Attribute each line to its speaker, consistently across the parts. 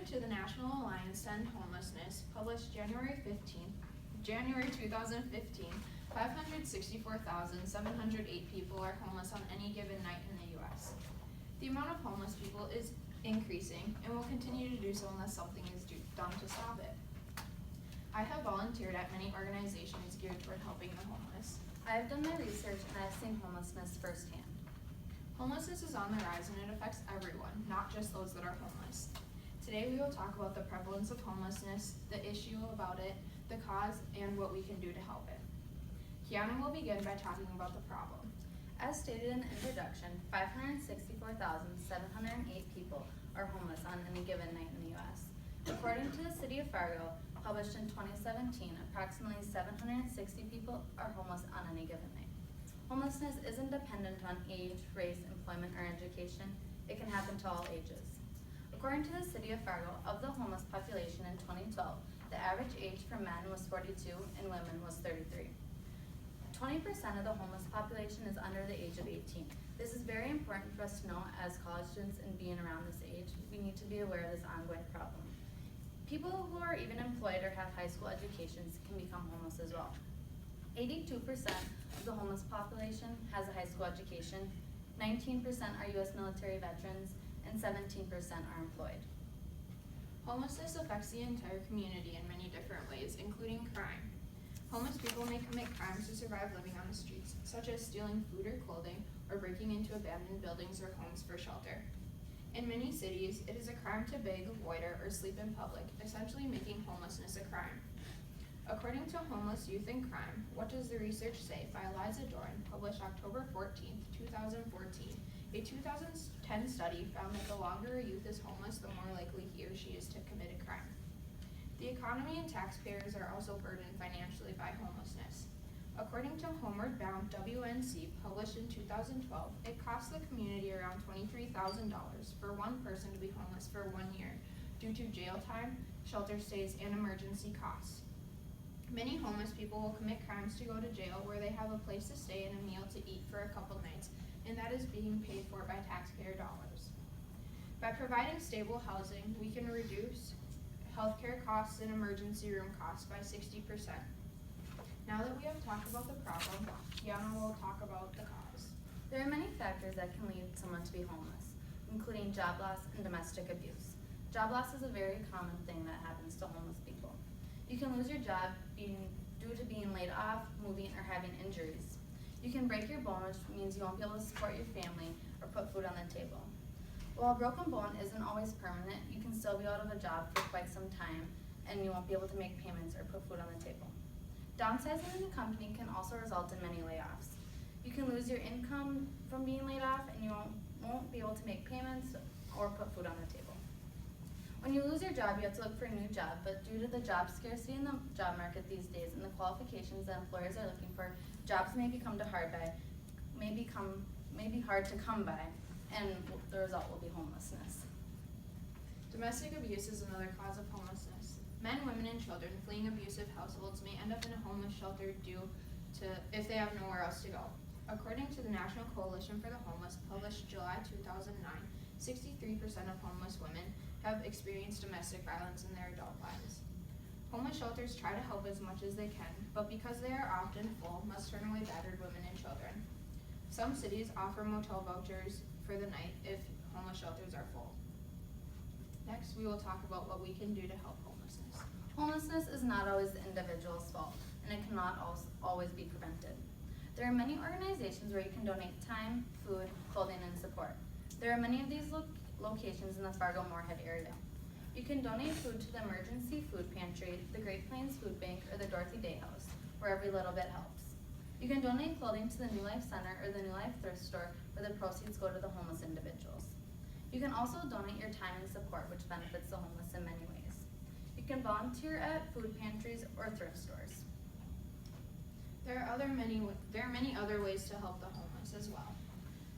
Speaker 1: According to the National Alliance to End Homelessness, published January 2015, 564,708 people are homeless on any given night in the U.S. The amount of homeless people is increasing and will continue to do so unless something is done to stop it. I have volunteered at many organizations geared toward helping the homeless.
Speaker 2: I have done my research and I have seen homelessness firsthand.
Speaker 1: Homelessness is on the rise and it affects everyone, not just those that are homeless. Today we will talk about the prevalence of homelessness, the issue about it, the cause, and what we can do to help it. Keyanna will begin by talking about the problem.
Speaker 2: As stated in the introduction, 564,708 people are homeless on any given night in the U.S. According to the City of Fargo, published in 2017, approximately 760 people are homeless on any given night. Homelessness isn't dependent on age, race, employment, or education. It can happen to all ages. According to the City of Fargo, of the homeless population in 2012, the average age for men was 42 and women was 33. 20% of the homeless population is under the age of 18. This is very important for us to know as college students and being around this age. We need to be aware of this ongoing problem. People who are even employed or have high school educations can become homeless as well. 82% of the homeless population has a high school education, 19% are U.S. military veterans, and 17% are employed.
Speaker 1: Homelessness affects the entire community in many different ways, including crime. Homeless people may commit crimes to survive living on the streets, such as stealing food or clothing, or breaking into abandoned buildings or homes for shelter. In many cities, it is a crime to beg, loiter, or sleep in public, essentially making homelessness a crime. According to Homeless Youth and Crime, What Does the Research Say? By Eliza Doran, published October 14, 2014, a 2010 study found that the longer a youth is homeless, the more likely he or she is to commit a crime. The economy and taxpayers are also burdened financially by homelessness. According to Homeward Bound WNC, published in 2012, it costs the community around $23,000 for one person to be homeless for 1 year due to jail time, shelter stays, and emergency costs. Many homeless people will commit crimes to go to jail where they have a place to stay and a meal to eat for a couple nights, and that is being paid for by taxpayer dollars. By providing stable housing, we can reduce healthcare costs and emergency room costs by 60%. Now that we have talked about the problem, Keyanna will talk about the cause.
Speaker 2: There are many factors that can lead someone to be homeless, including job loss and domestic abuse. Job loss is a very common thing that happens to homeless people. You can lose your job due to being laid off, moving, or having injuries. You can break your bone, which means you won't be able to support your family or put food on the table. While a broken bone isn't always permanent, you can still be out of a job for quite some time and you won't be able to make payments or put food on the table. Downsizing in the company can also result in many layoffs. You can lose your income from being laid off and you won't be able to make payments or put food on the table. When you lose your job, you have to look for a new job, but due to the job scarcity in the job market these days and the qualifications that employers are looking for, jobs may be hard to come by, and the result will be homelessness.
Speaker 1: Domestic abuse is another cause of homelessness. Men, women, and children fleeing abusive households may end up in a homeless shelter if they have nowhere else to go. According to the National Coalition for the Homeless, published July 2009, 63% of homeless women have experienced domestic violence in their adult lives. Homeless shelters try to help as much as they can, but because they are often full, must turn away battered women and children. Some cities offer motel vouchers for the night if homeless shelters are full. Next, we will talk about what we can do to help homelessness.
Speaker 2: Homelessness is not always the individual's fault, and it cannot always be prevented. There are many organizations where you can donate time, food, clothing, and support. There are many of these locations in the Fargo-Moorhead area. You can donate food to the Emergency Food Pantry, the Great Plains Food Bank, or the Dorothy Day House, where every little bit helps. You can donate clothing to the New Life Center or the New Life Thrift Store, where the proceeds go to the homeless individuals. You can also donate your time and support, which benefits the homeless in many ways. You can volunteer at food pantries or thrift stores.
Speaker 1: There are many other ways to help the homeless as well.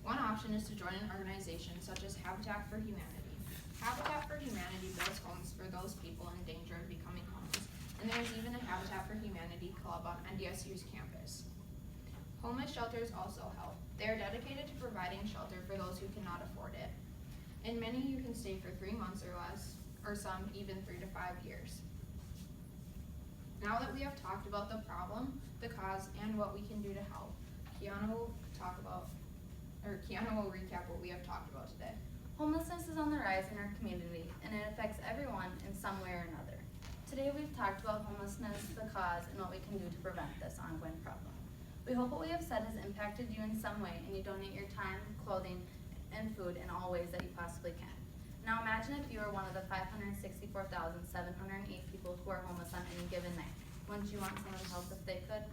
Speaker 1: One option is to join an organization such as Habitat for Humanity. Habitat for Humanity builds homes for those people in danger of becoming homeless, and there is even a Habitat for Humanity club on NDSU's campus. Homeless shelters also help. They are dedicated to providing shelter for those who cannot afford it. In many, you can stay for 3 months or less, or some even 3 to 5 years. Now that we have talked about the problem, the cause, and what we can do to help, Keyanna will recap what we have talked about today.
Speaker 2: Homelessness is on the rise in our community, and it affects everyone in some way or another. Today we've talked about homelessness, the cause, and what we can do to prevent this ongoing problem. We hope what we have said has impacted you in some way, and you donate your time, clothing, and food in all ways that you possibly can. Now imagine if you were one of the 564,708 people who are homeless on any given night. Wouldn't you want someone to help if they could?